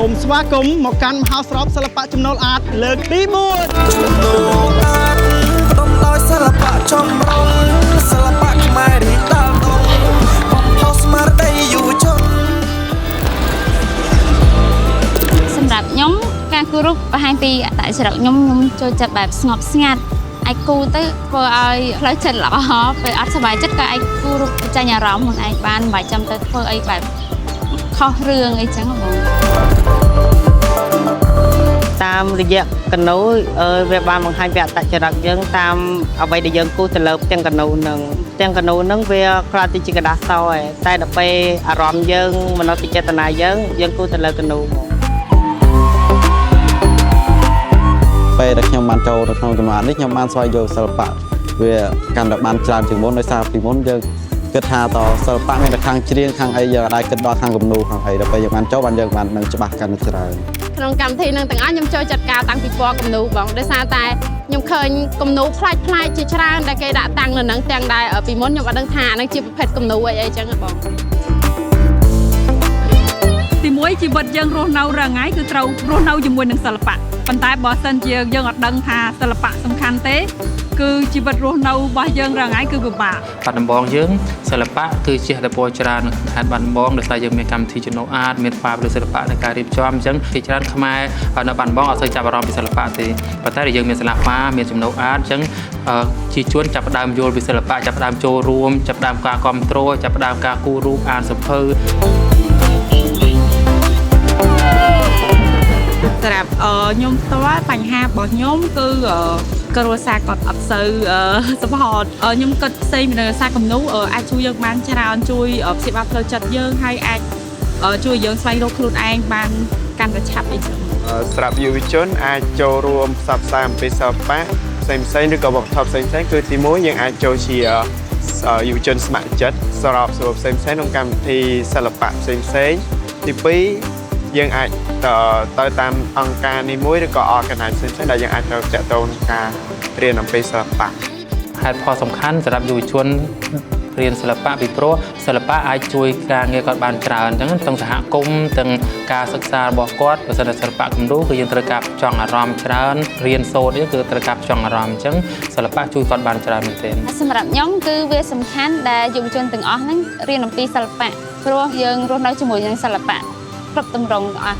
សូមស្វាគមន៍មកកាន់មហោស្រពសិល្បៈចំណូលអាតលើកទី4ដោយសិល្បៈចម្រុងសិល្បៈខ្មែររីកដុលបំផុសស្មារតីយុវជនសម្រាប់ខ្ញុំការគូររូបបង្ហាញពីអត្តចរិតខ្ញុំចូលចិត្តបែបស្ងប់ស្ងាត់អាចគូទៅធ្វើឲ្យផ្លូវចិត្តល្អពេលអត់សុបាយចិត្តក៏អាចគូររូបបញ្ចេញអារម្មណ៍ខ្លួនឯងបានមិនបាច់ចាំទៅធ្វើអីបែបខុសរឿងអីចឹងបងតាមរយៈកណូវាបានបង្ហាញពីអត្តចរិតយើងតាមអ្វីដែលយើងគូទៅលើផ្ទាំងកណូនឹងវាខ្លះទៅជាกระดาษសហើយតែដល់ពេលអារម្មណ៍យើងមនោសញ្ចេតនាយើងគូទៅលើកណូមកពេលដែលខ្ញុំបានចូលទៅក្នុងចំណោមនេះខ្ញុំបានស្វែងយល់សិល្បៈវាកាន់តែបានច្រើនជាងមុនដោយសារពីមុនយើងគិតថាតសិល្បៈមានតែខាងច្រៀងខាងអីយើងអាចគិតដល់ខាងគំនូរខាងអីដល់ពេលយើងបានចូលបានយើងបាននឹងច្បាស់កាន់តែច្រើនក្នុងកម្មវិធីនឹងទាំងអស់ខ្ញុំចូលចាត់ការតាំងពីពណ៌គំនូរបងដោយសារតែខ្ញុំឃើញគំនូរផ្លាច់ជាច្រើនដែលគេដាក់តាំងនៅនឹងទាំងដែលពីមុនខ្ញុំអត់ដឹងថានឹងជាប្រភេទគំនូរអីចឹងបងទីមួយជីវិតយើងរស់នៅរាល់ថ្ងៃគឺត្រូវរស់នៅជាមួយនឹងសិល្បៈប៉ុន្តែបើសិនជាយើងអត់ដឹងថាសិល្បៈសំខាន់ទេគឺជីវិតរស់នៅរបស់យើងរាល់ថ្ងៃគឺពិបាកបាត់ដំបងយើងសិល្បៈគឺជាហេតុផលច្រើនខេត្តបាត់ដំបងដោយសារយើងមានកម្មវិធីចំណូលអាតមានផ្នែកសិល្បៈនៃការរៀបចំអញ្ចឹងជាច្រើនខ្មែរនៅបាត់ដំបងអត់សូវចាប់អារម្មណ៍ពីសិល្បៈទេប៉ុន្តែយើងមានសាលាផ្សារមានចំណូលអាតអញ្ចឹងជាជួនចាប់ផ្ដើមយល់ពីសិល្បៈចាប់ផ្ដើមចូលរួមចាប់ផ្ដើមការគ្រប់គ្រងចាប់ផ្ដើមការគូររូបអានសភៅសម្រាប់ខ្ញុំផ្ទាល់បញ្ហារបស់ខ្ញុំគឺគ្រួសារគាត់អត់សូវsupportខ្ញុំគិតផ្សេងពីនៅសារគំនូរអាចជួយយើងបានច្រើនជួយព្យាបាលផ្លូវចិត្តយើងហើយអាចជួយយើងស្វែងរកខ្លួនឯងបានកាន់តែឆាប់អីចឹងសម្រាប់យុវជនអាចចូលរួមផ្សព្វផ្សាយអំពីសិល្បៈផ្សេងឬក៏វប្បធម៌ផ្សេងគឺទីមួយយើងអាចចូលជាយុវជនស្ម័គ្រចិត្តសម្របសម្រួលផ្សេងក្នុងកម្មវិធីសិល្បៈផ្សេងទីពីរយើងអាចទៅតាមអង្គការនេះមួយឬក៏ organize ផ្សេងដែលយើងអាចទៅតាក់ទងនឹងការរៀនអំពីសិល្បៈហេតុផលសំខាន់សម្រាប់យុវជនរៀនសិល្បៈពីព្រោះសិល្បៈអាចជួយការងារគាត់បានច្រើនអញ្ចឹងទាំងសហគមន៍ទាំងការសិក្សារបស់គាត់បើសិនជាសិល្បៈគំរូគឺយើងត្រូវការផ្ចង់អារម្មណ៍ច្រើនរៀនសូត្រនេះគឺត្រូវការផ្ចង់អារម្មណ៍អញ្ចឹងសិល្បៈជួយគាត់បានច្រើនមែនទែនសម្រាប់ខ្ញុំគឺវាសំខាន់ដែលយុវជនទាំងអស់ហ្នឹងរៀនអំពីសិល្បៈព្រោះយើងរស់នៅជាមួយនឹងសិល្បៈគ្រប់ទម្រង់ទាំងអស់